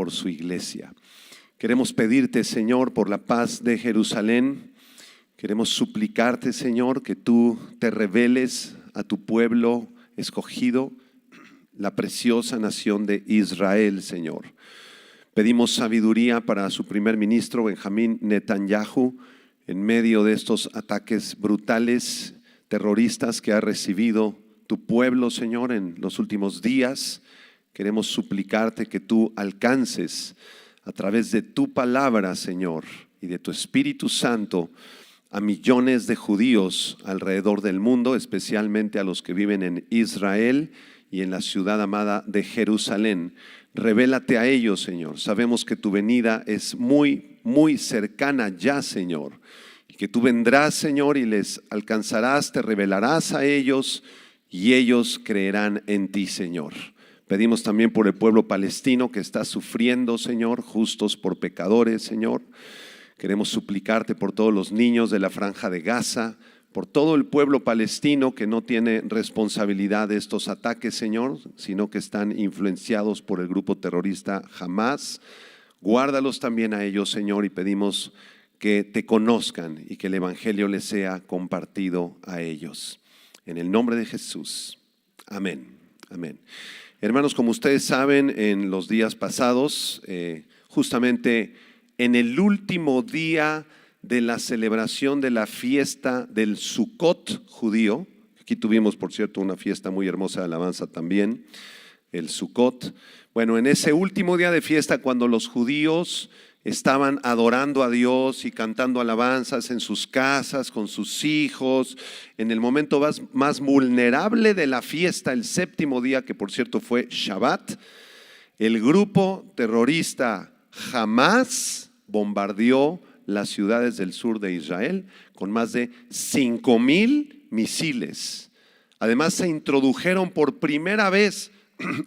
por su iglesia. Queremos pedirte, Señor, por la paz de Jerusalén. Queremos suplicarte, Señor, que tú te reveles a tu pueblo escogido, la preciosa nación de Israel, Señor. Pedimos sabiduría para su primer ministro, Benjamín Netanyahu, en medio de estos ataques brutales, terroristas que ha recibido tu pueblo, Señor, en los últimos días. Queremos suplicarte que tú alcances a través de tu palabra, Señor, y de tu Espíritu Santo a millones de judíos alrededor del mundo, especialmente a los que viven en Israel y en la ciudad amada de Jerusalén. Revélate a ellos, Señor. Sabemos que tu venida es muy, muy cercana ya, Señor, y que tú vendrás, Señor, y les alcanzarás, te revelarás a ellos y ellos creerán en ti, Señor. Pedimos también por el pueblo palestino que está sufriendo, Señor, justos por pecadores, Señor. Queremos suplicarte por todos los niños de la franja de Gaza, por todo el pueblo palestino que no tiene responsabilidad de estos ataques, Señor, sino que están influenciados por el grupo terrorista Hamás. Guárdalos también a ellos, Señor, y pedimos que te conozcan y que el evangelio les sea compartido a ellos. En el nombre de Jesús. Amén. Amén. Hermanos, como ustedes saben, en los días pasados, justamente en el último día de la celebración de la fiesta del Sukkot judío, aquí tuvimos, por cierto, una fiesta muy hermosa de alabanza también, el Sukkot. Bueno, en ese último día de fiesta, cuando los judíos estaban adorando a Dios y cantando alabanzas en sus casas, con sus hijos, en el momento más vulnerable de la fiesta, el séptimo día, que por cierto fue Shabbat, el grupo terrorista Hamás bombardeó las ciudades del sur de Israel con más de 5,000 misiles. Además se introdujeron por primera vez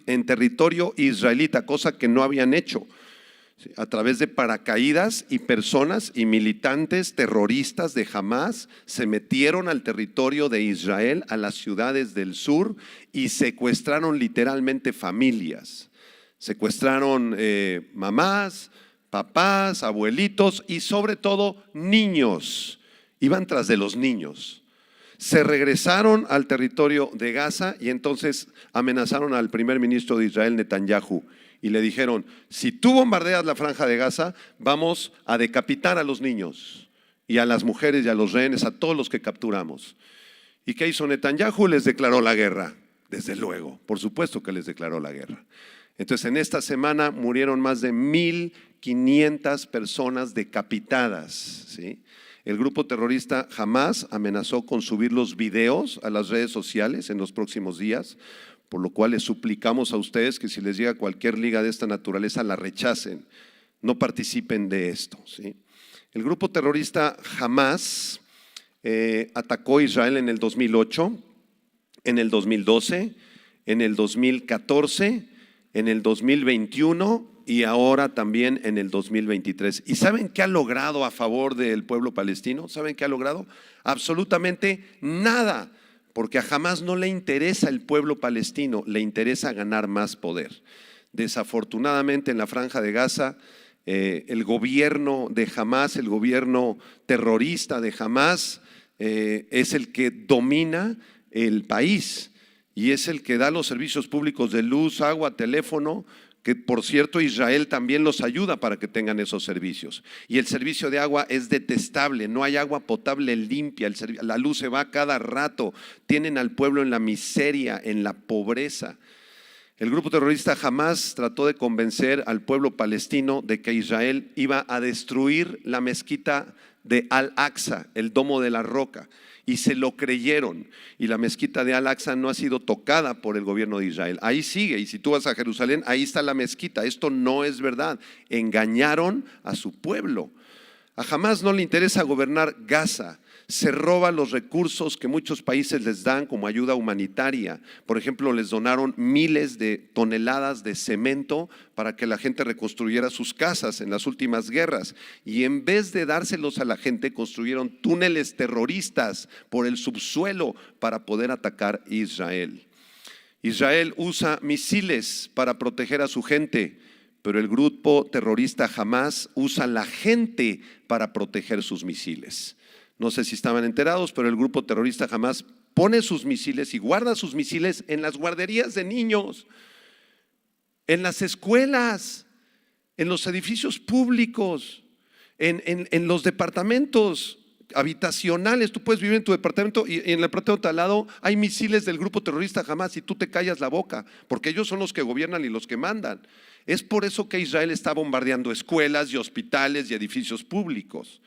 en territorio israelita, cosa que no habían hecho, a través de paracaídas, y personas y militantes terroristas de Hamás se metieron al territorio de Israel, a las ciudades del sur, y secuestraron literalmente familias. Secuestraron mamás, papás, abuelitos y sobre todo niños. Iban tras de los niños. Se regresaron al territorio de Gaza y entonces amenazaron al primer ministro de Israel, Netanyahu, y le dijeron: si tú bombardeas la franja de Gaza, vamos a decapitar a los niños y a las mujeres y a los rehenes, a todos los que capturamos. ¿Y qué hizo Netanyahu? Les declaró la guerra. Desde luego, por supuesto que les declaró la guerra. Entonces, en esta semana murieron más de 1,500 personas decapitadas, ¿sí? El grupo terrorista Hamás amenazó con subir los videos a las redes sociales en los próximos días, por lo cual les suplicamos a ustedes que si les llega cualquier liga de esta naturaleza, la rechacen, no participen de esto, ¿sí? El grupo terrorista Hamás atacó a Israel en el 2008, en el 2012, en el 2014, en el 2021 y ahora también en el 2023. ¿Y saben qué ha logrado a favor del pueblo palestino? ¿Saben qué ha logrado? Absolutamente nada, porque a Hamás no le interesa el pueblo palestino, le interesa ganar más poder. Desafortunadamente en la franja de Gaza, el gobierno de Hamás, el gobierno terrorista de Hamás, es el que domina el país y es el que da los servicios públicos de luz, agua, teléfono, que por cierto Israel también los ayuda para que tengan esos servicios. Y el servicio de agua es detestable, no hay agua potable limpia, la luz se va cada rato, tienen al pueblo en la miseria, en la pobreza. El grupo terrorista Hamás trató de convencer al pueblo palestino de que Israel iba a destruir la mezquita de Al-Aqsa, el Domo de la Roca, y se lo creyeron, y la mezquita de Al-Aqsa no ha sido tocada por el gobierno de Israel. Ahí sigue, y si tú vas a Jerusalén, ahí está la mezquita. Esto no es verdad. Engañaron a su pueblo. A Hamás no le interesa gobernar Gaza. Se roba los recursos que muchos países les dan como ayuda humanitaria. Por ejemplo, les donaron miles de toneladas de cemento para que la gente reconstruyera sus casas en las últimas guerras. Y en vez de dárselos a la gente, construyeron túneles terroristas por el subsuelo para poder atacar a Israel. Israel usa misiles para proteger a su gente, pero el grupo terrorista Hamás usa la gente para proteger sus misiles. No sé si estaban enterados, pero el grupo terrorista Hamás pone sus misiles y guarda sus misiles en las guarderías de niños, en las escuelas, en los edificios públicos, en los departamentos habitacionales. Tú puedes vivir en tu departamento y en el departamento al lado hay misiles del grupo terrorista Hamás y tú te callas la boca, porque ellos son los que gobiernan y los que mandan. Es por eso que Israel está bombardeando escuelas y hospitales y edificios públicos.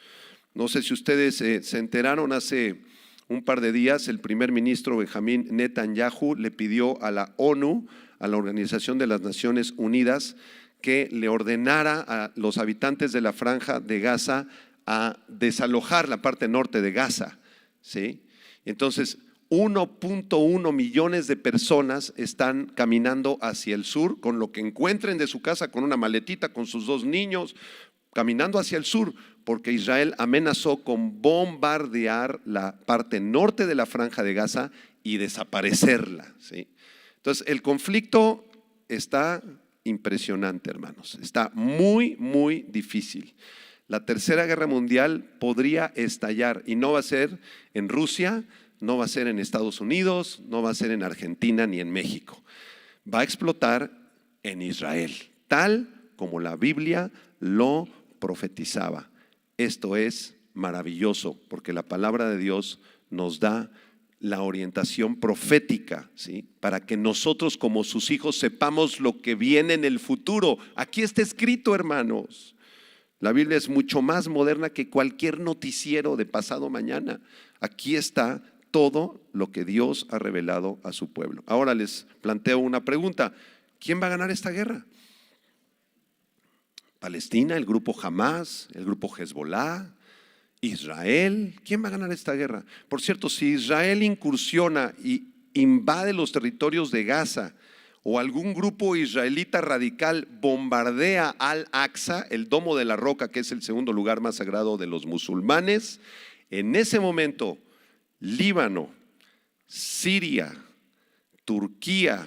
No sé si ustedes se enteraron, hace un par de días el primer ministro Benjamín Netanyahu le pidió a la ONU, a la Organización de las Naciones Unidas, que le ordenara a los habitantes de la Franja de Gaza a desalojar la parte norte de Gaza, ¿sí? Entonces 1.1 millones de personas están caminando hacia el sur con lo que encuentren de su casa, con una maletita, con sus 2 niños, caminando hacia el sur, porque Israel amenazó con bombardear la parte norte de la Franja de Gaza y desaparecerla, ¿sí? Entonces el conflicto está impresionante, hermanos, está muy, muy difícil. La tercera guerra mundial podría estallar y no va a ser en Rusia, no va a ser en Estados Unidos, no va a ser en Argentina ni en México. Va a explotar en Israel, tal como la Biblia lo profetizaba. Esto es maravilloso porque la palabra de Dios nos da la orientación profética, ¿sí? Para que nosotros como sus hijos sepamos lo que viene en el futuro. Aquí está escrito, hermanos. La Biblia es mucho más moderna que cualquier noticiero de pasado mañana. Aquí está todo lo que Dios ha revelado a su pueblo. Ahora les planteo una pregunta. ¿Quién va a ganar esta guerra? ¿Palestina, el grupo Hamás, el grupo Hezbollah, Israel? ¿Quién va a ganar esta guerra? Por cierto, si Israel incursiona y invade los territorios de Gaza, o algún grupo israelita radical bombardea Al-Aqsa, el Domo de la Roca, que es el segundo lugar más sagrado de los musulmanes, en ese momento Líbano, Siria, Turquía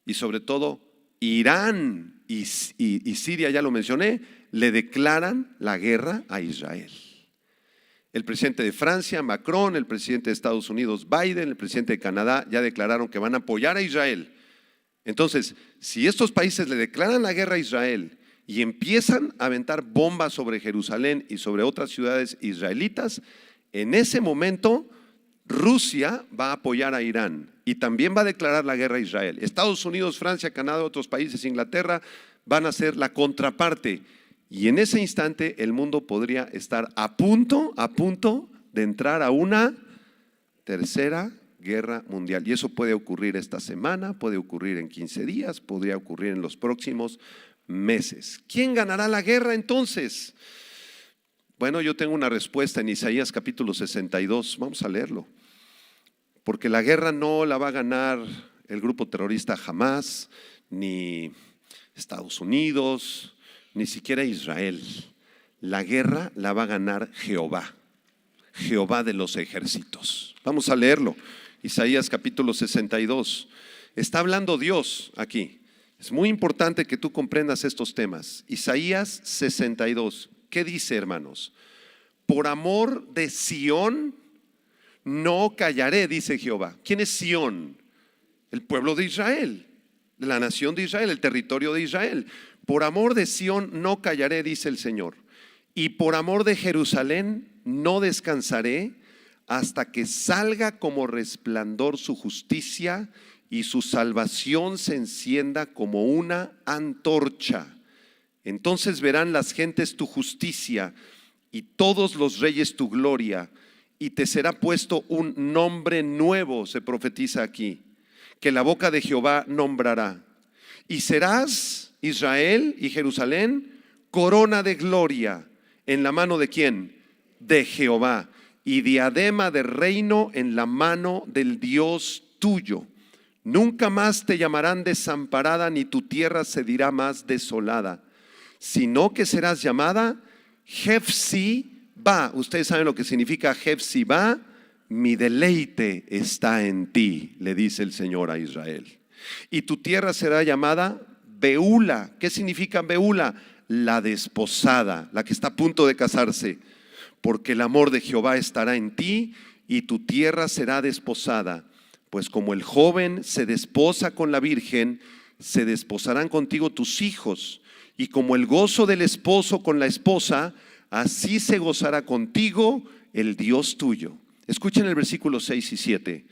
y sobre todo Irán y Siria, ya lo mencioné, le declaran la guerra a Israel. El presidente de Francia, Macron, el presidente de Estados Unidos, Biden, el presidente de Canadá, ya declararon que van a apoyar a Israel. Entonces, si estos países le declaran la guerra a Israel y empiezan a aventar bombas sobre Jerusalén y sobre otras ciudades israelitas, en ese momento Rusia va a apoyar a Irán y también va a declarar la guerra a Israel. Estados Unidos, Francia, Canadá, otros países, Inglaterra, van a ser la contraparte. Y en ese instante el mundo podría estar a punto de entrar a una tercera guerra mundial. Y eso puede ocurrir esta semana, puede ocurrir en 15 días, podría ocurrir en los próximos meses. ¿Quién ganará la guerra entonces? Bueno, yo tengo una respuesta en Isaías capítulo 62. Vamos a leerlo. Porque la guerra no la va a ganar el grupo terrorista Hamás, ni Estados Unidos, ni siquiera Israel. La guerra la va a ganar Jehová, Jehová de los ejércitos. Vamos a leerlo. Isaías capítulo 62. Está hablando Dios aquí. Es muy importante que tú comprendas estos temas. Isaías 62. ¿Qué dice, hermanos? Por amor de Sión no callaré, dice Jehová. ¿Quién es Sión? El pueblo de Israel, la nación de Israel, el territorio de Israel. Por amor de Sión no callaré, dice el Señor. Y por amor de Jerusalén no descansaré hasta que salga como resplandor su justicia y su salvación se encienda como una antorcha. Entonces verán las gentes tu justicia y todos los reyes tu gloria, y te será puesto un nombre nuevo, se profetiza aquí, que la boca de Jehová nombrará. Y serás, Israel y Jerusalén, corona de gloria en la mano de ¿quién? De Jehová, y diadema de reino en la mano del Dios tuyo. Nunca más te llamarán desamparada, ni tu tierra se dirá más desolada, sino que serás llamada Hefzibá. Ustedes saben lo que significa Hefzibá. Mi deleite está en ti, le dice el Señor a Israel. Y tu tierra será llamada Beula. ¿Qué significa Beula? La desposada, la que está a punto de casarse. Porque el amor de Jehová estará en ti y tu tierra será desposada. Pues como el joven se desposa con la virgen, se desposarán contigo tus hijos. Y como el gozo del esposo con la esposa, así se gozará contigo el Dios tuyo. Escuchen el versículo 6 y 7.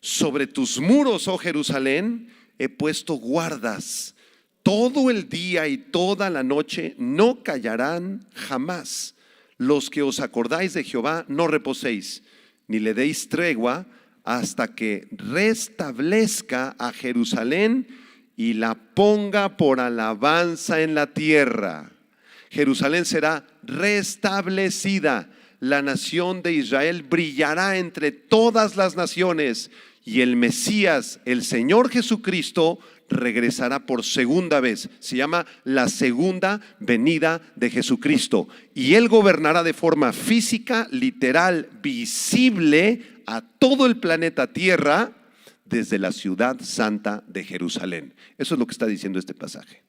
Sobre tus muros, oh Jerusalén, he puesto guardas. Todo el día y toda la noche no callarán jamás. Los que os acordáis de Jehová, no reposéis, ni le deis tregua hasta que restablezca a Jerusalén y la ponga por alabanza en la tierra. Jerusalén será restablecida. La nación de Israel brillará entre todas las naciones y el Mesías, el Señor Jesucristo, regresará por segunda vez. Se llama la segunda venida de Jesucristo. Y Él gobernará de forma física, literal, visible a todo el planeta Tierra desde la ciudad santa de Jerusalén. Eso es lo que está diciendo este pasaje.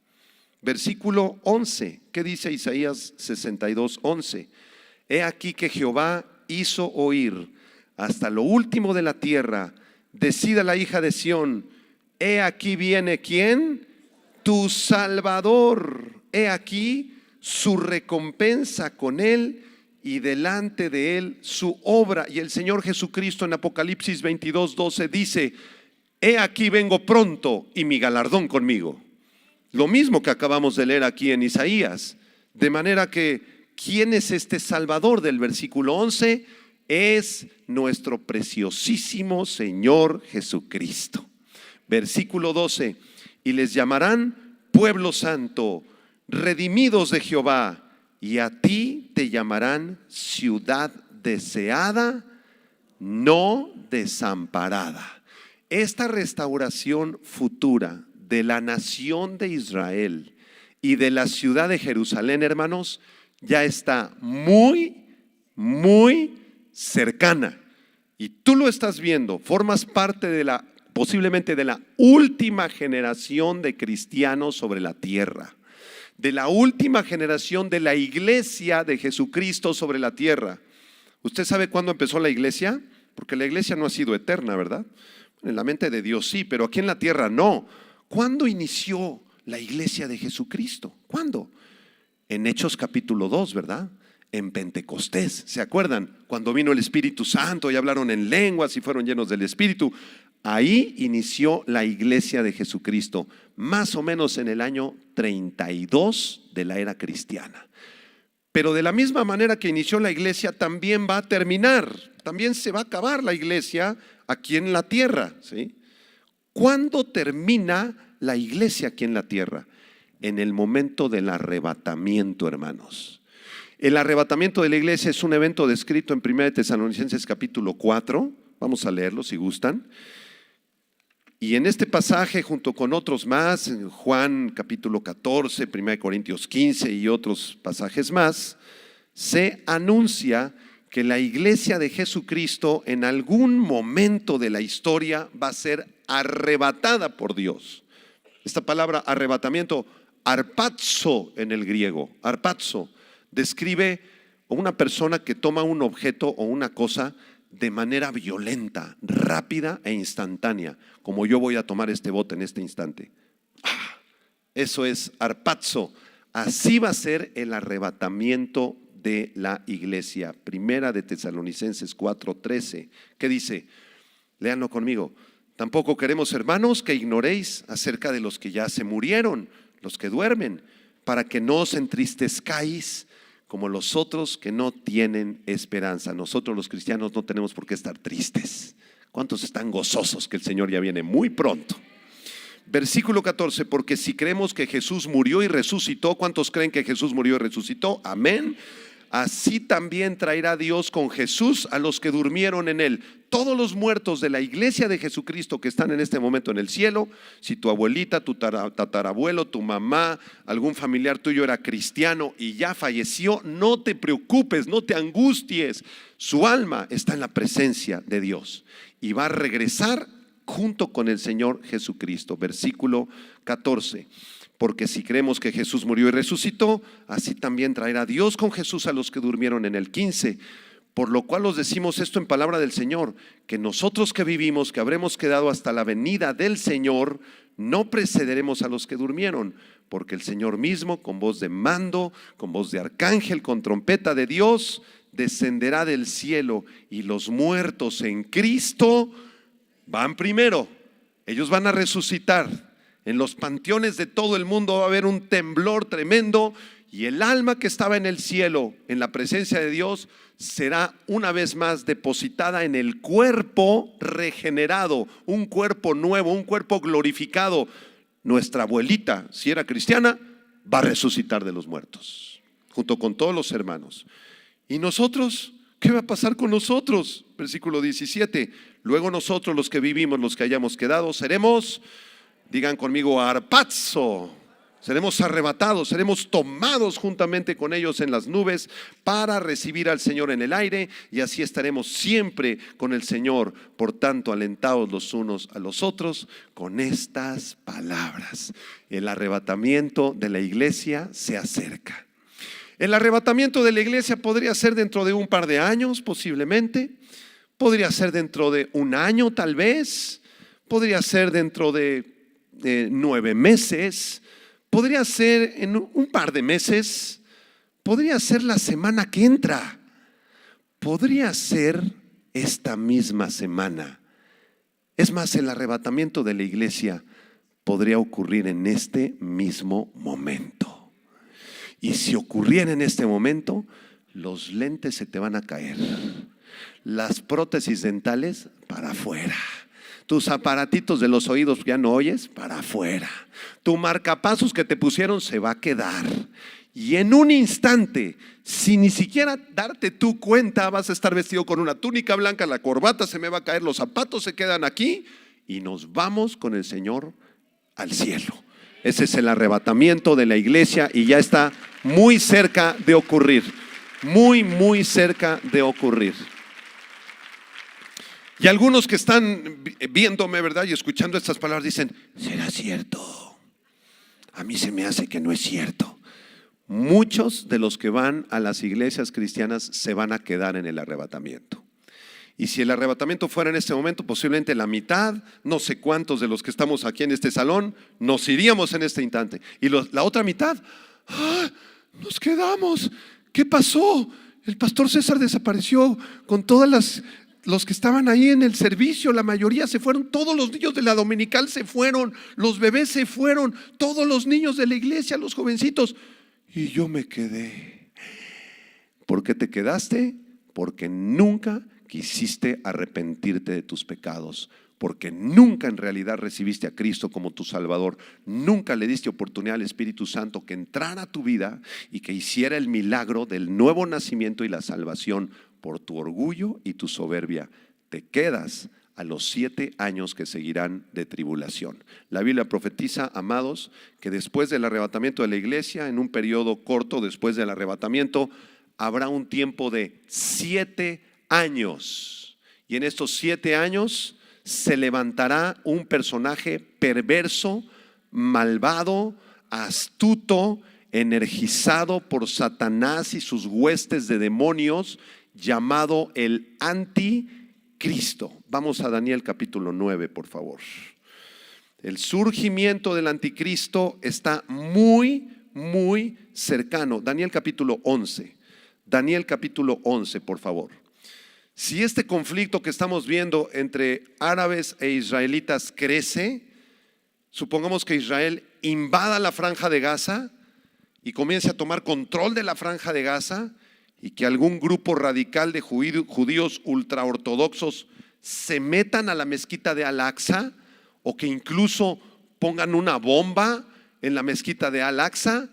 Versículo 11, ¿qué dice Isaías 62:11? He aquí que Jehová hizo oír hasta lo último de la tierra. Decida la hija de Sión, he aquí viene ¿quién? Tu Salvador. He aquí su recompensa con él y delante de él su obra. Y el Señor Jesucristo en Apocalipsis 22:12 dice: he aquí vengo pronto y mi galardón conmigo. Lo mismo que acabamos de leer aquí en Isaías. De manera que, ¿quién es este Salvador del versículo 11? Es nuestro preciosísimo Señor Jesucristo. Versículo 12, y les llamarán pueblo santo, redimidos de Jehová, y a ti te llamarán ciudad deseada, no desamparada. Esta restauración futura de la nación de Israel y de la ciudad de Jerusalén, hermanos, ya está muy, muy cercana. Y tú lo estás viendo, formas parte de posiblemente de la última generación de cristianos sobre la tierra, de la última generación de la iglesia de Jesucristo sobre la tierra. ¿Usted sabe cuándo empezó la iglesia? Porque la iglesia no ha sido eterna, ¿verdad? En la mente de Dios sí, pero aquí en la tierra no. ¿Cuándo inició la iglesia de Jesucristo? ¿Cuándo? En Hechos capítulo 2, ¿verdad? En Pentecostés, ¿se acuerdan? Cuando vino el Espíritu Santo y hablaron en lenguas y fueron llenos del Espíritu. Ahí inició la iglesia de Jesucristo, más o menos en el año 32 de la era cristiana. Pero de la misma manera que inició la iglesia, también va a terminar, también se va a acabar la iglesia aquí en la tierra, ¿sí? ¿Cuándo termina la iglesia aquí en la tierra? En el momento del arrebatamiento, hermanos. El arrebatamiento de la iglesia es un evento descrito en 1 Tesalonicenses capítulo 4. Vamos a leerlo si gustan. Y en este pasaje, junto con otros más, en Juan capítulo 14, 1 Corintios 15 y otros pasajes más, se anuncia que la iglesia de Jesucristo en algún momento de la historia va a ser arrebatada por Dios. Esta palabra arrebatamiento, arpazo en el griego, arpazo, describe a una persona que toma un objeto o una cosa de manera violenta, rápida e instantánea, como yo voy a tomar este bote en este instante. Eso es arpazo. Así va a ser el arrebatamiento de la iglesia. Primera de Tesalonicenses 4:13. ¿Qué dice? Léanlo conmigo. Tampoco queremos, hermanos, que ignoréis acerca de los que ya se murieron, los que duermen, para que no os entristezcáis como los otros que no tienen esperanza. Nosotros los cristianos no tenemos por qué estar tristes. ¿Cuántos están gozosos que el Señor ya viene muy pronto? Versículo 14, porque si creemos que Jesús murió y resucitó, ¿cuántos creen que Jesús murió y resucitó? Amén. Así también traerá Dios con Jesús a los que durmieron en él. Todos los muertos de la iglesia de Jesucristo que están en este momento en el cielo, si tu abuelita, tu tatarabuelo, tu mamá, algún familiar tuyo era cristiano y ya falleció, no te preocupes, no te angusties. Su alma está en la presencia de Dios y va a regresar junto con el Señor Jesucristo. Versículo 14. porque si creemos que Jesús murió y resucitó, así también traerá Dios con Jesús a los que durmieron en el 15. Por lo cual os decimos esto en palabra del Señor, que nosotros que vivimos, que habremos quedado hasta la venida del Señor, no precederemos a los que durmieron, porque el Señor mismo, con voz de mando, con voz de arcángel, con trompeta de Dios, descenderá del cielo, y los muertos en Cristo van primero. Ellos van a resucitar. En los panteones de todo el mundo va a haber un temblor tremendo, y el alma que estaba en el cielo, en la presencia de Dios, será una vez más depositada en el cuerpo regenerado, un cuerpo nuevo, un cuerpo glorificado. Nuestra abuelita, si era cristiana, va a resucitar de los muertos, junto con todos los hermanos. ¿Y nosotros? ¿Qué va a pasar con nosotros? Versículo 17. Luego nosotros, los que vivimos, los que hayamos quedado, seremos, digan conmigo, harpazo. Seremos arrebatados, seremos tomados juntamente con ellos en las nubes para recibir al Señor en el aire, y así estaremos siempre con el Señor. Por tanto, alentados los unos a los otros con estas palabras. El arrebatamiento de la iglesia se acerca. El arrebatamiento de la iglesia podría ser dentro de un par de años, posiblemente. Podría ser dentro de un año, tal vez. Podría ser dentro de 9 meses. Podría ser en un par de meses, podría ser la semana que entra, podría ser esta misma semana. Es más, el arrebatamiento de la iglesia podría ocurrir en este mismo momento. Y si ocurriera en este momento, los lentes se te van a caer, las prótesis dentales para afuera. Tus aparatitos de los oídos ya no oyes, para afuera. Tu marcapasos que te pusieron se va a quedar. Y en un instante, sin ni siquiera darte tú cuenta, vas a estar vestido con una túnica blanca, la corbata se me va a caer, los zapatos se quedan aquí y nos vamos con el Señor al cielo. Ese es el arrebatamiento de la iglesia y ya está muy cerca de ocurrir. Muy cerca de ocurrir. Y algunos que están viéndome, ¿verdad?, y escuchando estas palabras dicen, ¿será cierto? A mí se me hace que no es cierto. Muchos de los que van a las iglesias cristianas se van a quedar en el arrebatamiento. Y si el arrebatamiento fuera en este momento, posiblemente la mitad, no sé cuántos de los que estamos aquí en este salón, nos iríamos en este instante. Y la otra mitad, nos quedamos. ¿Qué pasó? El pastor César desapareció con todas los que estaban ahí en el servicio, la mayoría se fueron, todos los niños de la dominical se fueron, los bebés se fueron, todos los niños de la iglesia, los jovencitos, y yo me quedé. ¿Por qué te quedaste? Porque nunca quisiste arrepentirte de tus pecados, porque nunca en realidad recibiste a Cristo como tu Salvador, nunca le diste oportunidad al Espíritu Santo que entrara a tu vida y que hiciera el milagro del nuevo nacimiento y la salvación. Por tu orgullo y tu soberbia te quedas a los 7 años que seguirán de tribulación. La Biblia profetiza, amados, que después del arrebatamiento de la iglesia, en un periodo corto después del arrebatamiento, habrá un tiempo de 7 años. Y en estos 7 años se levantará un personaje perverso, malvado, astuto, energizado por Satanás y sus huestes de demonios, llamado el anticristo. Vamos a Daniel capítulo 9, por favor. El surgimiento del anticristo está muy cercano. Daniel capítulo 11. Daniel capítulo 11, por favor. Si este conflicto que estamos viendo entre árabes e israelitas crece, supongamos que Israel invada la franja de Gaza y comience a tomar control de la franja de Gaza, y que algún grupo radical de judíos ultraortodoxos se metan a la mezquita de Al-Aqsa, o que incluso pongan una bomba en la mezquita de Al-Aqsa,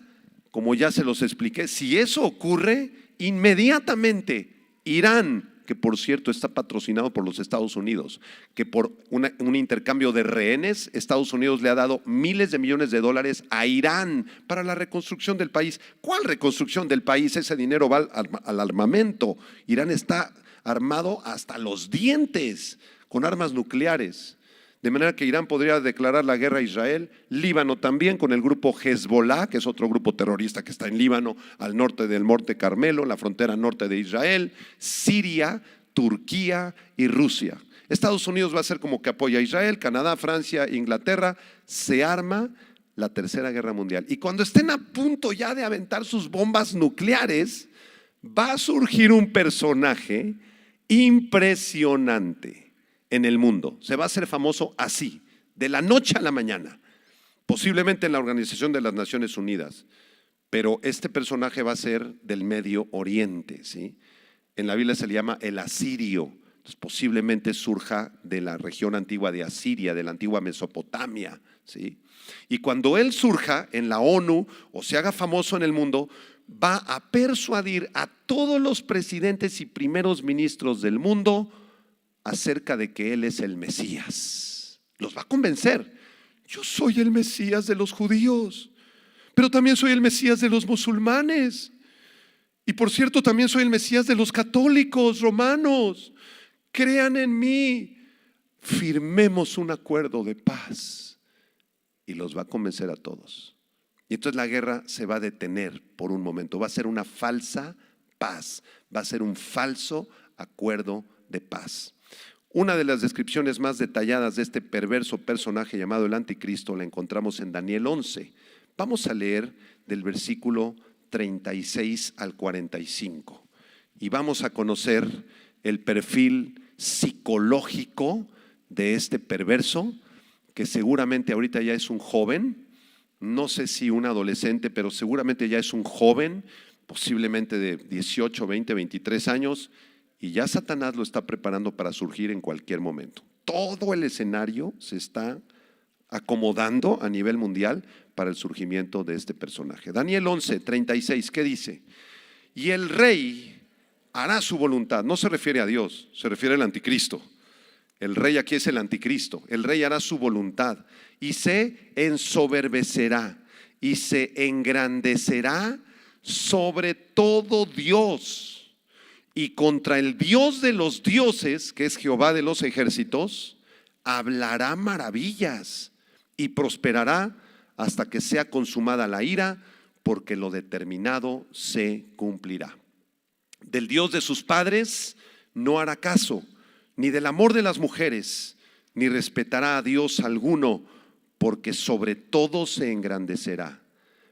como ya se los expliqué. Si eso ocurre, inmediatamente Irán, que por cierto está patrocinado por los Estados Unidos, que por un intercambio de rehenes, Estados Unidos le ha dado miles de millones de dólares a Irán para la reconstrucción del país. ¿Cuál reconstrucción del país? Ese dinero va al armamento. Irán está armado hasta los dientes con armas nucleares. De manera que Irán podría declarar la guerra a Israel, Líbano también con el grupo Hezbollah, que es otro grupo terrorista que está en Líbano, al norte del Monte Carmelo, la frontera norte de Israel, Siria, Turquía y Rusia. Estados Unidos va a ser como que apoya a Israel, Canadá, Francia, Inglaterra. Se arma la Tercera Guerra Mundial. Y cuando estén a punto ya de aventar sus bombas nucleares, va a surgir un personaje impresionante en el mundo. Se va a hacer famoso así, de la noche a la mañana, posiblemente en la Organización de las Naciones Unidas. Pero este personaje va a ser del Medio Oriente, ¿sí? En la Biblia se le llama el asirio. Entonces, posiblemente surja de la región antigua de Asiria, de la antigua Mesopotamia, ¿sí? Y cuando él surja en la ONU o se haga famoso en el mundo, va a persuadir a todos los presidentes y primeros ministros del mundo acerca de que él es el Mesías. Los va a convencer. Yo soy el Mesías de los judíos, pero también soy el Mesías de los musulmanes. Y por cierto, también soy el Mesías de los católicos romanos. Crean en mí. Firmemos un acuerdo de paz. Y los va a convencer a todos. Y entonces la guerra se va a detener por un momento. Va a ser una falsa paz. Va a ser un falso acuerdo de paz. Una de las descripciones más detalladas de este perverso personaje llamado el Anticristo la encontramos en Daniel 11. Vamos a leer del versículo 36 al 45 y vamos a conocer el perfil psicológico de este perverso, que seguramente ahorita ya es un joven, no sé si un adolescente, pero seguramente ya es un joven, posiblemente de 18, 20, 23 años, y ya Satanás lo está preparando para surgir en cualquier momento. Todo el escenario se está acomodando a nivel mundial para el surgimiento de este personaje. Daniel 11, 36, ¿qué dice? Y el rey hará su voluntad. No se refiere a Dios, se refiere al anticristo. El rey aquí es el anticristo. El rey hará su voluntad y se ensoberbecerá y se engrandecerá sobre todo Dios. Y contra el Dios de los dioses, que es Jehová de los ejércitos, hablará maravillas y prosperará hasta que sea consumada la ira, porque lo determinado se cumplirá. Del Dios de sus padres no hará caso, ni del amor de las mujeres, ni respetará a Dios alguno, porque sobre todo se engrandecerá,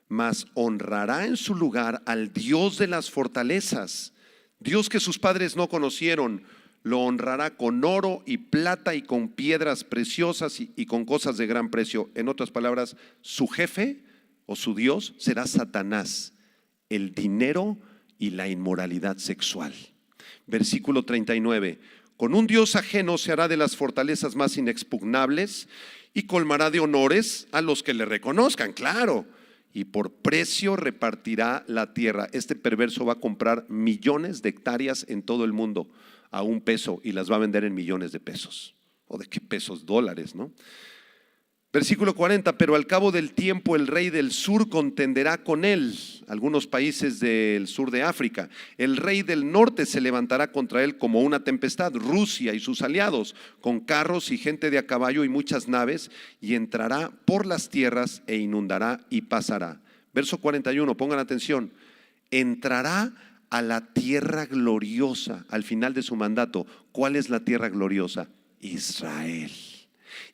mas honrará en su lugar al Dios de las fortalezas. Dios que sus padres no conocieron, lo honrará con oro y plata y con piedras preciosas y con cosas de gran precio. En otras palabras, su jefe o su Dios será Satanás, el dinero y la inmoralidad sexual. Versículo 39. Con un Dios ajeno se hará de las fortalezas más inexpugnables y colmará de honores a los que le reconozcan, claro. Y por precio repartirá la tierra. Este perverso va a comprar millones de hectáreas en todo el mundo a $1 y las va a vender en millones de pesos. ¿O de qué pesos? Dólares, ¿no? Versículo 40, pero al cabo del tiempo el rey del sur contenderá con él, algunos países del sur de África. El rey del norte se levantará contra él como una tempestad, Rusia y sus aliados, con carros y gente de a caballo y muchas naves, y entrará por las tierras e inundará y pasará. Verso 41, pongan atención, entrará a la tierra gloriosa al final de su mandato. ¿Cuál es la tierra gloriosa? Israel.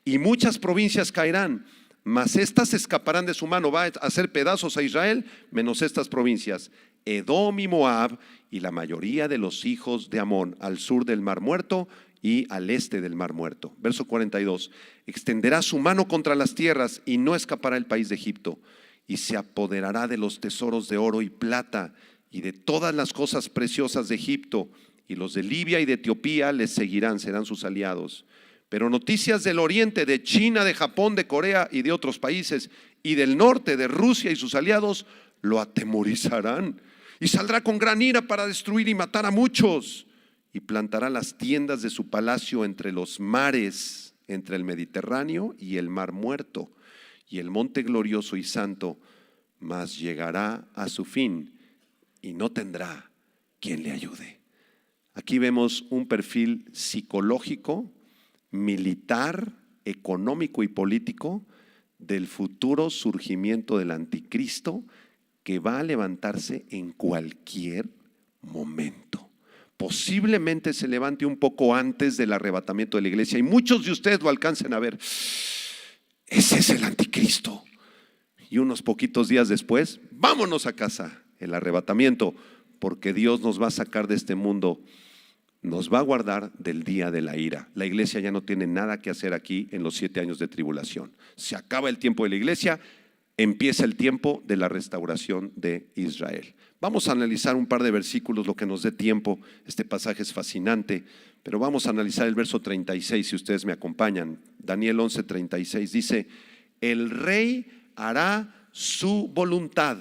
Y muchas provincias caerán, mas estas escaparán de su mano. Va a hacer pedazos a Israel, menos estas provincias: Edom y Moab, y la mayoría de los hijos de Amón, al sur del Mar Muerto y al este del Mar Muerto. Verso 42, extenderá su mano contra las tierras y no escapará el país de Egipto, y se apoderará de los tesoros de oro y plata y de todas las cosas preciosas de Egipto, y los de Libia y de Etiopía les seguirán, serán sus aliados. Pero noticias del oriente, de China, de Japón, de Corea y de otros países, y del norte, de Rusia y sus aliados, lo atemorizarán, y saldrá con gran ira para destruir y matar a muchos, y plantará las tiendas de su palacio entre los mares, entre el Mediterráneo y el Mar Muerto, y el monte glorioso y santo, mas llegará a su fin y no tendrá quien le ayude. Aquí vemos un perfil psicológico, militar económico y político del futuro surgimiento del anticristo que va a levantarse en cualquier momento. Posiblemente se levante un poco antes del arrebatamiento de la iglesia y muchos de ustedes lo alcancen a ver. Ese es el anticristo. Y unos poquitos días después, vámonos a casa, el arrebatamiento, porque Dios nos va a sacar de este mundo, nos va a guardar del día de la ira. La iglesia ya no tiene nada que hacer aquí en los 7 años de tribulación. Se acaba el tiempo de la iglesia, empieza el tiempo de la restauración de Israel. Vamos a analizar un par de versículos, lo que nos dé tiempo. Este pasaje es fascinante, pero vamos a analizar el verso 36, si ustedes me acompañan. Daniel 11:36 dice: el rey hará su voluntad.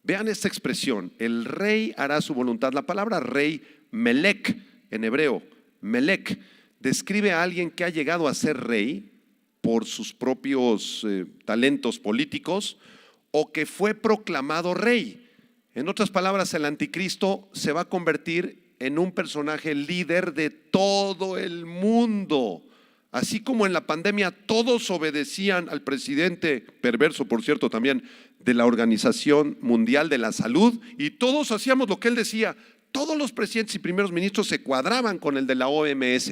Vean esta expresión, el rey hará su voluntad. La palabra rey, melech en hebreo, melech, describe a alguien que ha llegado a ser rey por sus propios talentos políticos o que fue proclamado rey. En otras palabras, el anticristo se va a convertir en un personaje líder de todo el mundo. Así como en la pandemia todos obedecían al presidente, perverso por cierto también, de la Organización Mundial de la Salud, y todos hacíamos lo que él decía. Todos los presidentes y primeros ministros se cuadraban con el de la OMS.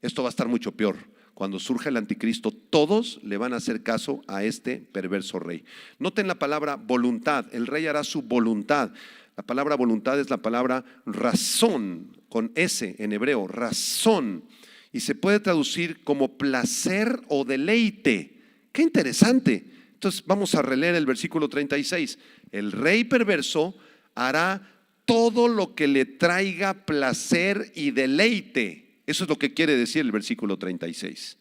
Esto va a estar mucho peor. Cuando surja el anticristo, todos le van a hacer caso a este perverso rey. Noten la palabra voluntad. El rey hará su voluntad. La palabra voluntad es la palabra razón, con S en hebreo, razón. Y se puede traducir como placer o deleite. ¡Qué interesante! Entonces vamos a releer el versículo 36. El rey perverso hará todo lo que le traiga placer y deleite. Eso es lo que quiere decir el versículo 36.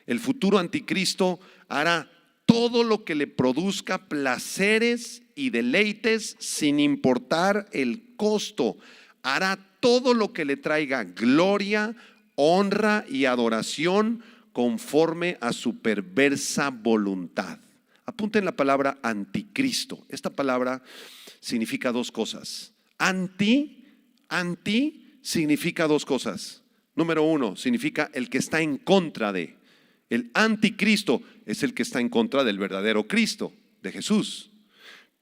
El futuro anticristo hará todo lo que le produzca placeres y deleites sin importar el costo. Hará todo lo que le traiga gloria, honra y adoración conforme a su perversa voluntad. Apunten la palabra anticristo. Esta palabra significa dos cosas. Anti significa dos cosas. Número uno, significa el que está en contra de. El anticristo es el que está en contra del verdadero Cristo, de Jesús.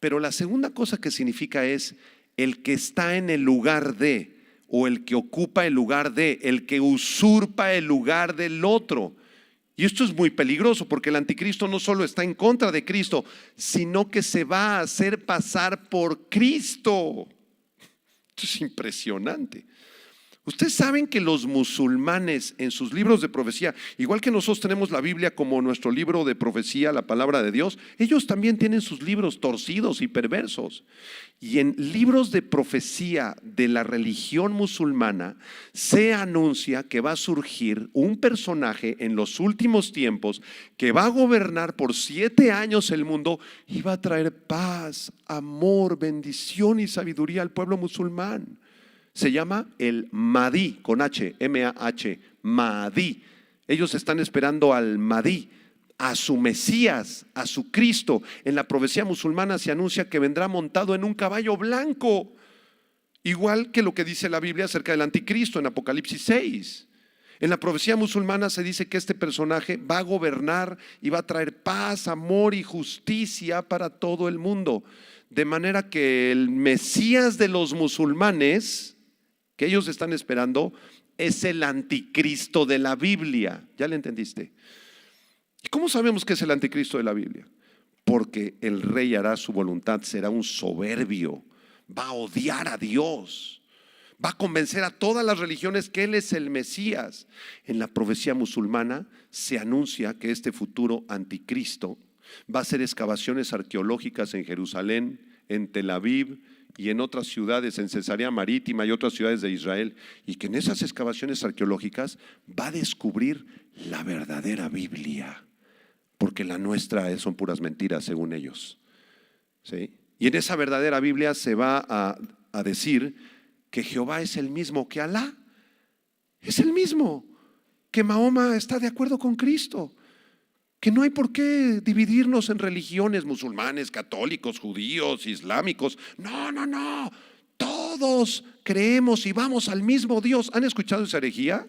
Pero la segunda cosa que significa es el que está en el lugar de, o el que ocupa el lugar de, el que usurpa el lugar del otro. Y esto es muy peligroso porque el anticristo no solo está en contra de Cristo, sino que se va a hacer pasar por Cristo. Esto es impresionante. Ustedes saben que los musulmanes en sus libros de profecía, igual que nosotros tenemos la Biblia como nuestro libro de profecía, la palabra de Dios, ellos también tienen sus libros torcidos y perversos. Y en libros de profecía de la religión musulmana se anuncia que va a surgir un personaje en los últimos tiempos que va a gobernar por 7 años el mundo y va a traer paz, amor, bendición y sabiduría al pueblo musulmán. Se llama el Mahdi, con H, M-A-H, Mahdi. Ellos están esperando al Mahdi, a su Mesías, a su Cristo. En la profecía musulmana se anuncia que vendrá montado en un caballo blanco, igual que lo que dice la Biblia acerca del anticristo en Apocalipsis 6. En la profecía musulmana se dice que este personaje va a gobernar y va a traer paz, amor y justicia para todo el mundo. De manera que el Mesías de los musulmanes que ellos están esperando es el anticristo de la Biblia. ¿Ya le entendiste? ¿Y cómo sabemos que es el anticristo de la Biblia? Porque el rey hará su voluntad, será un soberbio, va a odiar a Dios, va a convencer a todas las religiones que Él es el Mesías. En la profecía musulmana se anuncia que este futuro anticristo va a hacer excavaciones arqueológicas en Jerusalén, en Tel Aviv y en otras ciudades, en Cesarea Marítima y otras ciudades de Israel, y que en esas excavaciones arqueológicas va a descubrir la verdadera Biblia, porque la nuestra son puras mentiras según ellos, ¿sí? Y en esa verdadera Biblia se va a decir que Jehová es el mismo que Alá, es el mismo, que Mahoma está de acuerdo con Cristo, que no hay por qué dividirnos en religiones, musulmanes, católicos, judíos, islámicos. No, todos creemos y vamos al mismo Dios. ¿Han escuchado esa herejía?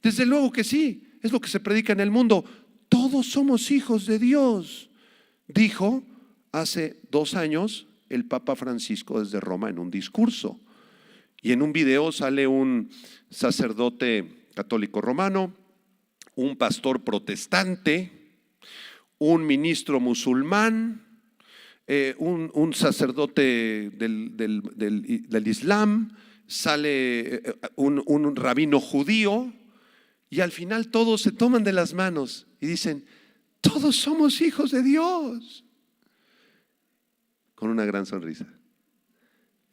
Desde luego que sí. es lo que se predica en el mundo. Todos somos hijos de Dios, dijo hace 2 años el Papa Francisco desde Roma en un discurso. Y en un video sale un sacerdote católico romano, un pastor protestante, un ministro musulmán, un sacerdote del Islam, sale un rabino judío, y al final todos se toman de las manos y dicen: todos somos hijos de Dios, con una gran sonrisa.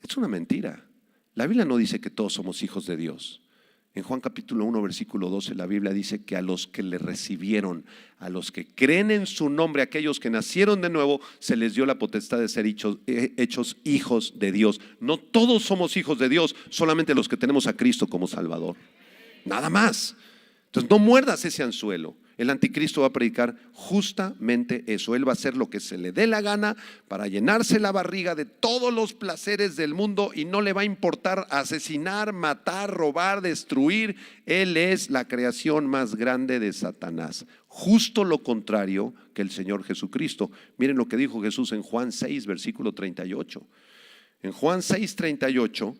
Es una mentira. La Biblia no dice que todos somos hijos de Dios. En Juan capítulo 1 versículo 12 la Biblia dice que a los que le recibieron, a los que creen en su nombre, aquellos que nacieron de nuevo, se les dio la potestad de ser hechos hijos de Dios. No todos somos hijos de Dios, solamente los que tenemos a Cristo como Salvador. Nada más. Entonces no muerdas ese anzuelo. El anticristo va a predicar justamente eso. Él va a hacer lo que se le dé la gana para llenarse la barriga de todos los placeres del mundo, y no le va a importar asesinar, matar, robar, destruir. Él es la creación más grande de Satanás. Justo lo contrario que el Señor Jesucristo. Miren lo que dijo Jesús en Juan 6 versículo 38. En Juan 6, 38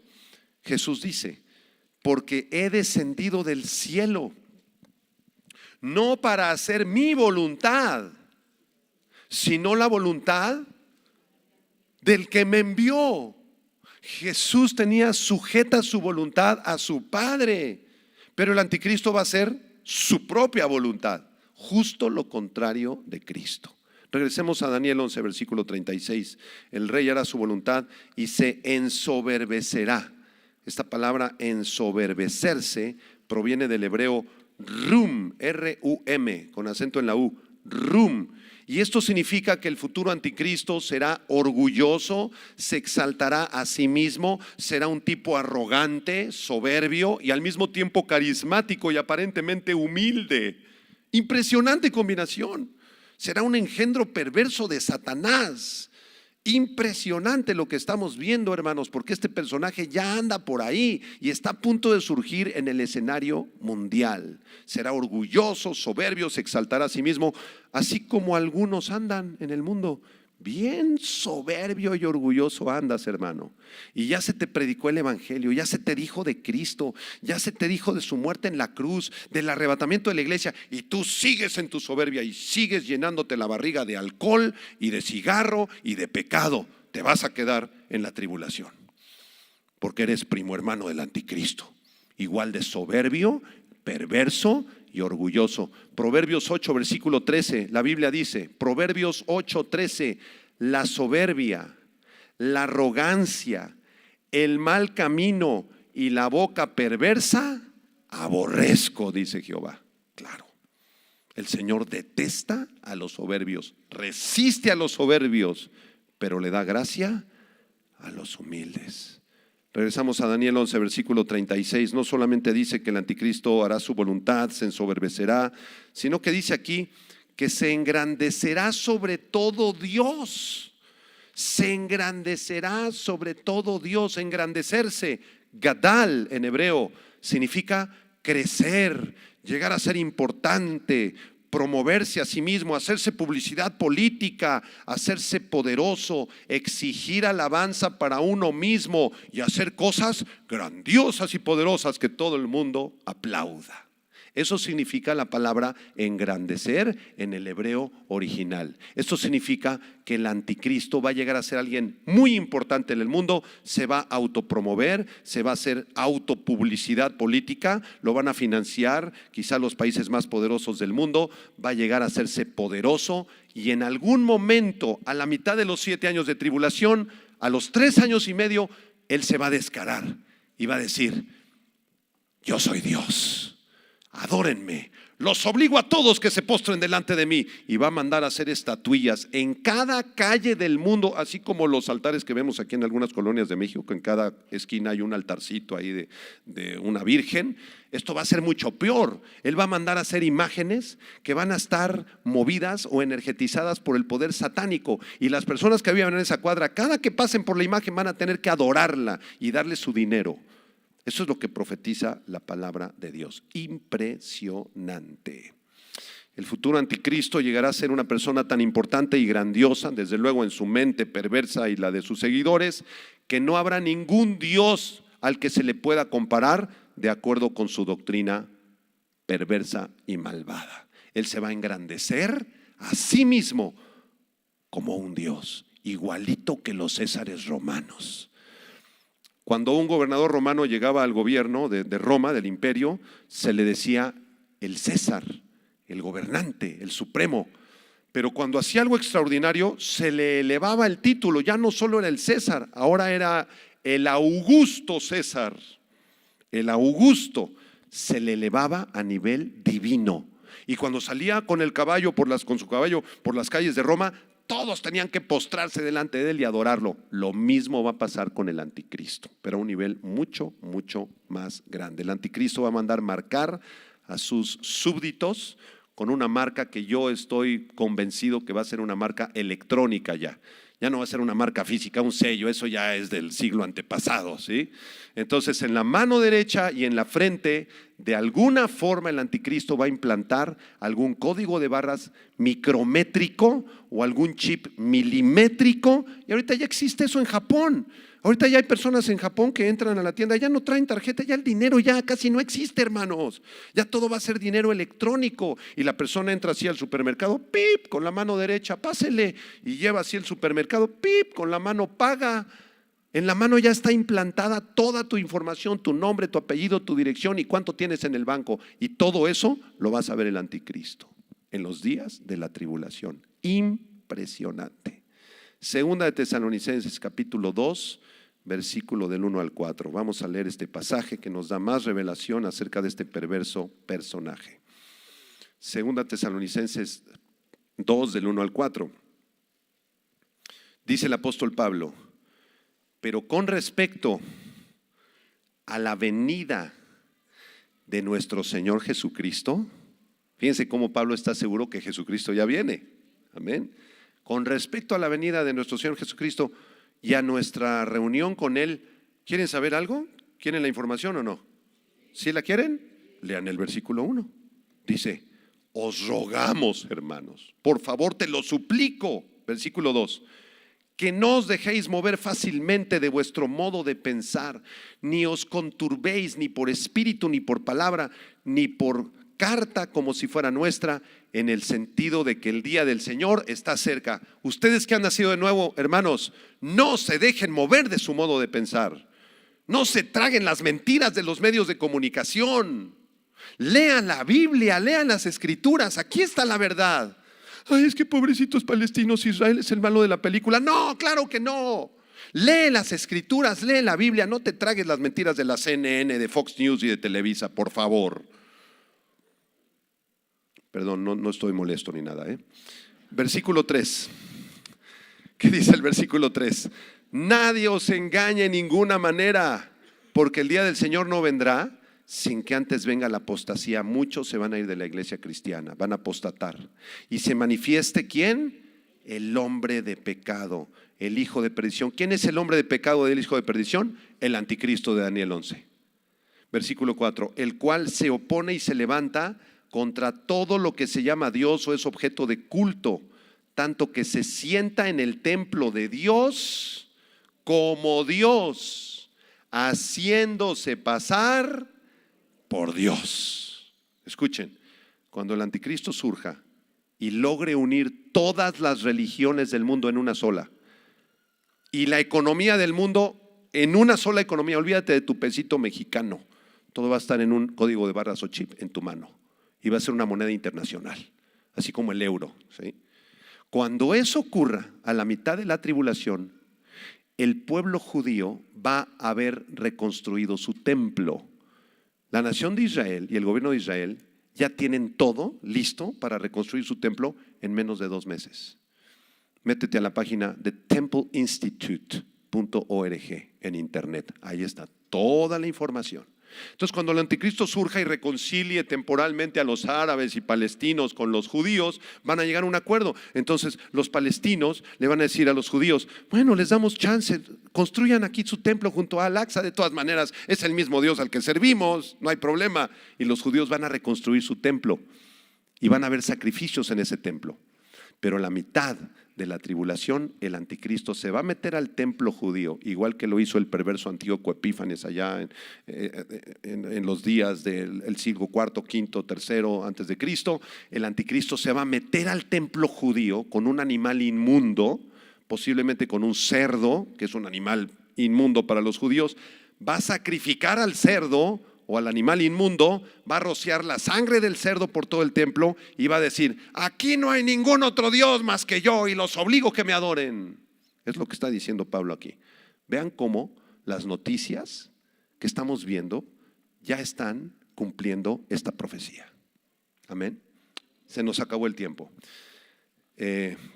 Jesús dice: porque he descendido del cielo no para hacer mi voluntad, sino la voluntad del que me envió. Jesús tenía sujeta su voluntad a su Padre, pero el anticristo va a hacer su propia voluntad, justo lo contrario de Cristo. Regresemos a Daniel 11 versículo 36. El rey hará su voluntad y se ensoberbecerá. Esta palabra ensoberbecerse proviene del hebreo rum, R-U-M, con acento en la U, rum. Y esto significa que el futuro anticristo será orgulloso, se exaltará a sí mismo, será un tipo arrogante, soberbio y al mismo tiempo carismático y aparentemente humilde. Impresionante combinación. Será un engendro perverso de Satanás. Impresionante lo que estamos viendo, hermanos, porque este personaje ya anda por ahí y está a punto de surgir en el escenario mundial. Será orgulloso, soberbio, se exaltará a sí mismo, así como algunos andan en el mundo. Bien soberbio y orgulloso andas, hermano. Y ya se te predicó el evangelio, ya se te dijo de Cristo, ya se te dijo de su muerte en la cruz, del arrebatamiento de la iglesia, y tú sigues en tu soberbia y sigues llenándote la barriga de alcohol y de cigarro y de pecado. Te vas a quedar en la tribulación, porque eres primo hermano del anticristo, igual de soberbio, perverso y orgulloso. Proverbios 8 versículo 13, la Biblia dice, Proverbios 8, 13: la soberbia, la arrogancia, el mal camino y la boca perversa aborrezco, dice Jehová. Claro, el Señor detesta a los soberbios, resiste a los soberbios, pero le da gracia a los humildes. Regresamos a Daniel 11 versículo 36. No solamente dice que el anticristo hará su voluntad, se ensoberbecerá, sino que dice aquí que se engrandecerá sobre todo Dios. Se engrandecerá sobre todo Dios. Engrandecerse, gadal en hebreo, significa crecer, llegar a ser importante, promoverse a sí mismo, hacerse publicidad política, hacerse poderoso, exigir alabanza para uno mismo y hacer cosas grandiosas y poderosas que todo el mundo aplauda. Eso significa la palabra engrandecer en el hebreo original. Esto significa que el anticristo va a llegar a ser alguien muy importante en el mundo, se va a autopromover, se va a hacer autopublicidad política, lo van a financiar quizá los países más poderosos del mundo, va a llegar a hacerse poderoso y en algún momento, a la mitad de los 7 años de tribulación, a los 3 años y medio, él se va a descarar y va a decir: yo soy Dios. Adórenme, los obligo a todos que se postren delante de mí. Y va a mandar a hacer estatuillas en cada calle del mundo, así como los altares que vemos aquí en algunas colonias de México, que en cada esquina hay un altarcito ahí de una virgen. Esto va a ser mucho peor. Él va a mandar a hacer imágenes que van a estar movidas o energetizadas por el poder satánico, y las personas que viven en esa cuadra, cada que pasen por la imagen van a tener que adorarla y darle su dinero. Eso es lo que profetiza la palabra de Dios. Impresionante. El futuro anticristo llegará a ser una persona tan importante y grandiosa, desde luego en su mente perversa y la de sus seguidores, que no habrá ningún Dios al que se le pueda comparar de acuerdo con su doctrina perversa y malvada. Él se va a engrandecer a sí mismo como un Dios, igualito que los césares romanos. Cuando un gobernador romano llegaba al gobierno de Roma, del imperio, se le decía el César, el gobernante, el supremo. Pero cuando hacía algo extraordinario, se le elevaba el título. Ya no solo era el César, ahora era el Augusto César. El Augusto se le elevaba a nivel divino. Y cuando salía con el caballo con su caballo por las calles de Roma, todos tenían que postrarse delante de él y adorarlo. Lo mismo va a pasar con el anticristo, pero a un nivel mucho, mucho más grande. El anticristo va a mandar marcar a sus súbditos con una marca que yo estoy convencido que va a ser una marca electrónica ya. Ya no va a ser una marca física, un sello, eso ya es del siglo antepasado, ¿sí? Entonces, en la mano derecha y en la frente, de alguna forma el anticristo va a implantar algún código de barras micrométrico o algún chip milimétrico. Y ahorita ya existe eso en Japón. Ahorita ya hay personas en Japón que entran a la tienda, ya no traen tarjeta, ya el dinero ya casi no existe, hermanos. Ya todo va a ser dinero electrónico. Y la persona entra así al supermercado, pip, con la mano derecha, pásele. Y lleva así el supermercado, pip, con la mano paga. En la mano ya está implantada toda tu información, tu nombre, tu apellido, tu dirección y cuánto tienes en el banco. Y todo eso lo vas a ver el anticristo en los días de la tribulación. Impresionante. Segunda de Tesalonicenses capítulo 2, versículo del 1 al 4. Vamos a leer este pasaje que nos da más revelación acerca de este perverso personaje. Segunda Tesalonicenses 2, del 1 al 4. Dice el apóstol Pablo: pero con respecto a la venida de nuestro Señor Jesucristo, fíjense cómo Pablo está seguro que Jesucristo ya viene. Amén. Con respecto a la venida de nuestro Señor Jesucristo y a nuestra reunión con Él, ¿quieren saber algo? ¿Quieren la información o no? ¿Sí la quieren? Lean el versículo 1. Dice: os rogamos, hermanos, por favor te lo suplico. Versículo 2. Que no os dejéis mover fácilmente de vuestro modo de pensar, ni os conturbéis ni por espíritu, ni por palabra, ni por carta como si fuera nuestra, en el sentido de que el día del Señor está cerca. Ustedes que han nacido de nuevo, hermanos, no se dejen mover de su modo de pensar. No se traguen las mentiras de los medios de comunicación. Lean la Biblia, lean las Escrituras, aquí está la verdad. Ay, es que pobrecitos palestinos, Israel es el malo de la película. No, claro que no. Lee las Escrituras, lee la Biblia, no te tragues las mentiras de la CNN, de Fox News y de Televisa, por favor. Perdón, no estoy molesto ni nada. Versículo 3. ¿Qué dice el versículo 3? Nadie os engañe en ninguna manera, porque el día del Señor no vendrá sin que antes venga la apostasía. Muchos se van a ir de la iglesia cristiana, van a apostatar. Y se manifieste ¿quién? El hombre de pecado, el hijo de perdición. ¿Quién es el hombre de pecado del hijo de perdición? El anticristo de Daniel 11. Versículo 4. El cual se opone y se levanta contra todo lo que se llama Dios o es objeto de culto, tanto que se sienta en el templo de Dios como Dios, haciéndose pasar por Dios. Escuchen, cuando el anticristo surja y logre unir todas las religiones del mundo en una sola y la economía del mundo en una sola economía, olvídate de tu pesito mexicano, todo va a estar en un código de barras o chip en tu mano y va a ser una moneda internacional, así como el euro, ¿sí? Cuando eso ocurra a la mitad de la tribulación, el pueblo judío va a haber reconstruido su templo. La nación de Israel y el gobierno de Israel ya tienen todo listo para reconstruir su templo en menos de 2 meses. Métete a la página de templeinstitute.org en internet. Ahí está toda la información. Entonces, cuando el anticristo surja y reconcilie temporalmente a los árabes y palestinos con los judíos, van a llegar a un acuerdo. Entonces, los palestinos le van a decir a los judíos: bueno, les damos chance, construyan aquí su templo junto a Al-Aqsa, de todas maneras es el mismo Dios al que servimos, no hay problema. Y los judíos van a reconstruir su templo y van a haber sacrificios en ese templo. Pero la mitad de la tribulación, el anticristo se va a meter al templo judío, igual que lo hizo el perverso Antíoco Epífanes allá en los días del siglo IV, V, III antes de Cristo. El anticristo se va a meter al templo judío con un animal inmundo, posiblemente con un cerdo, que es un animal inmundo para los judíos. Va a sacrificar al cerdo o al animal inmundo, va a rociar la sangre del cerdo por todo el templo y va a decir: aquí no hay ningún otro Dios más que yo y los obligo que me adoren. Es lo que está diciendo Pablo aquí. Vean cómo las noticias que estamos viendo ya están cumpliendo esta profecía. Amén. Se nos acabó el tiempo.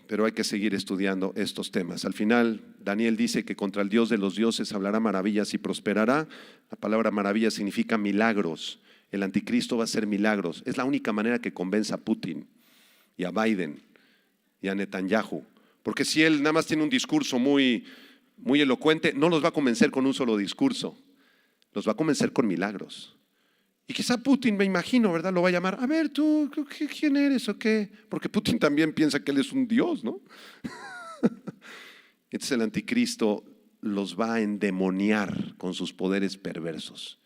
Pero hay que seguir estudiando estos temas. Al final, Daniel dice que contra el Dios de los dioses hablará maravillas y prosperará. La palabra maravilla significa milagros. El anticristo va a hacer milagros. Es la única manera que convenza a Putin y a Biden y a Netanyahu. Porque si él nada más tiene un discurso muy elocuente, no los va a convencer con un solo discurso. Los va a convencer con milagros. Y quizá Putin, me imagino, ¿verdad?, lo va a llamar: a ver, tú, ¿quién eres o qué? Porque Putin también piensa que él es un dios, ¿no? Entonces el anticristo los va a endemoniar con sus poderes perversos.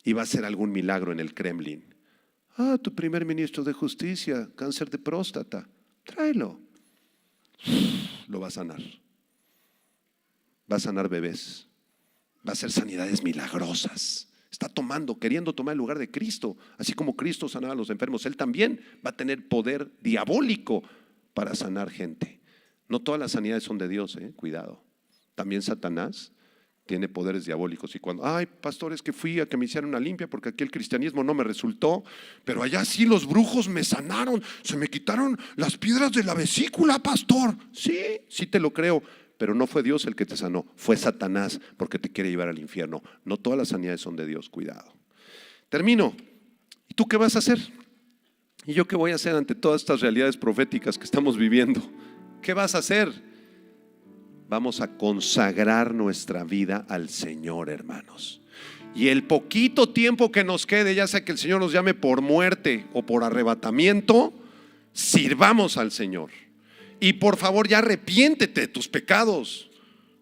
Y va a hacer algún milagro en el Kremlin. Tu primer ministro de justicia, cáncer de próstata, tráelo. Lo va a sanar. Va a sanar bebés. Va a hacer sanidades milagrosas. Está queriendo tomar el lugar de Cristo. Así como Cristo sanaba a los enfermos, Él también va a tener poder diabólico para sanar gente. No todas las sanidades son de Dios, cuidado. También Satanás tiene poderes diabólicos. Y cuando, pastor, es que fui a que me hicieran una limpia porque aquí el cristianismo no me resultó, pero allá sí los brujos me sanaron, se me quitaron las piedras de la vesícula, pastor. Sí te lo creo. Pero no fue Dios el que te sanó, fue Satanás, porque te quiere llevar al infierno. No todas las sanidades son de Dios, cuidado. Termino. ¿Y tú qué vas a hacer? ¿Y yo qué voy a hacer ante todas estas realidades proféticas que estamos viviendo? ¿Qué vas a hacer? Vamos a consagrar nuestra vida al Señor, hermanos. Y el poquito tiempo que nos quede, ya sea que el Señor nos llame por muerte o por arrebatamiento, sirvamos al Señor. Y por favor, ya arrepiéntete de tus pecados.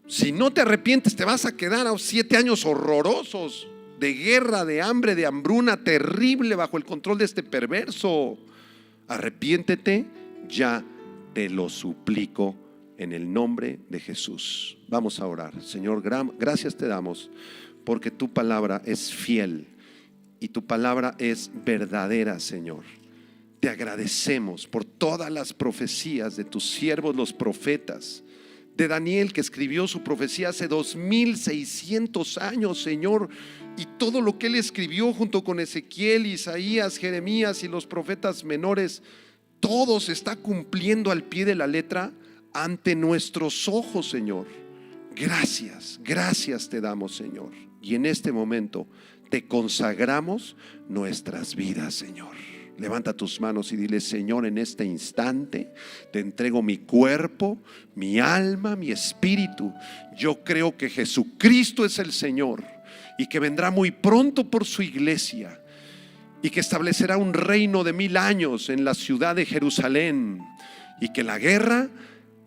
Si no te arrepientes, te vas a quedar a 7 años horrorosos de guerra, de hambre, de hambruna terrible bajo el control de este perverso. Arrepiéntete, ya te lo suplico en el nombre de Jesús. Vamos a orar. Señor, gracias te damos porque tu palabra es fiel y tu palabra es verdadera, Señor. Te agradecemos por todas las profecías de tus siervos los profetas, de Daniel, que escribió su profecía hace 2600 años, Señor, y todo lo que él escribió junto con Ezequiel, Isaías, Jeremías y los profetas menores, todo se está cumpliendo al pie de la letra ante nuestros ojos, Señor. Gracias te damos, Señor. Y en este momento te consagramos nuestras vidas, Señor. Levanta tus manos y dile: Señor, en este instante te entrego mi cuerpo, mi alma, mi espíritu. Yo creo que Jesucristo es el Señor y que vendrá muy pronto por su iglesia y que establecerá un reino de 1000 años en la ciudad de Jerusalén, y que la guerra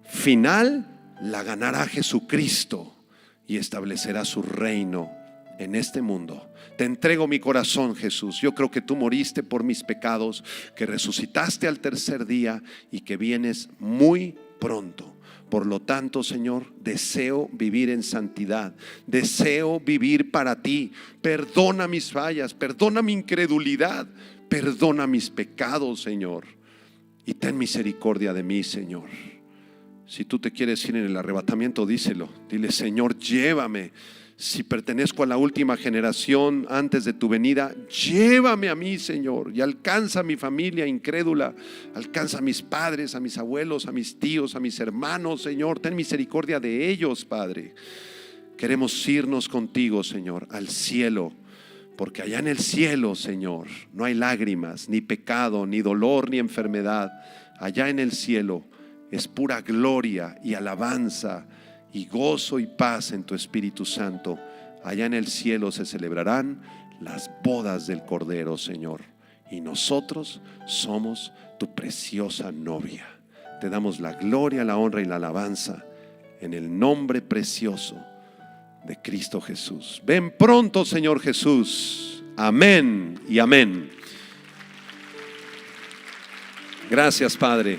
final la ganará Jesucristo y establecerá su reino en este mundo. Te entrego mi corazón, Jesús. Yo creo que tú moriste por mis pecados, que resucitaste al tercer día y que vienes muy pronto. Por lo tanto, Señor, deseo vivir en santidad, deseo vivir para ti. Perdona mis fallas, perdona mi incredulidad, perdona mis pecados, Señor, y ten misericordia de mí, Señor. Si tú te quieres ir en el arrebatamiento, díselo. Dile: Señor, llévame. Si pertenezco a la última generación antes de tu venida, llévame a mí, Señor, y alcanza a mi familia incrédula, alcanza a mis padres, a mis abuelos, a mis tíos, a mis hermanos, Señor. Ten misericordia de ellos, Padre. Queremos irnos contigo, Señor, al cielo, porque allá en el cielo, Señor, no hay lágrimas, ni pecado, ni dolor, ni enfermedad. Allá en el cielo es pura gloria y alabanza y gozo y paz en tu Espíritu Santo. Allá en el cielo se celebrarán las bodas del Cordero, Señor, y nosotros somos tu preciosa novia. Te damos la gloria, la honra y la alabanza en el nombre precioso de Cristo Jesús. Ven pronto, Señor Jesús. Amén y amén. Gracias, Padre.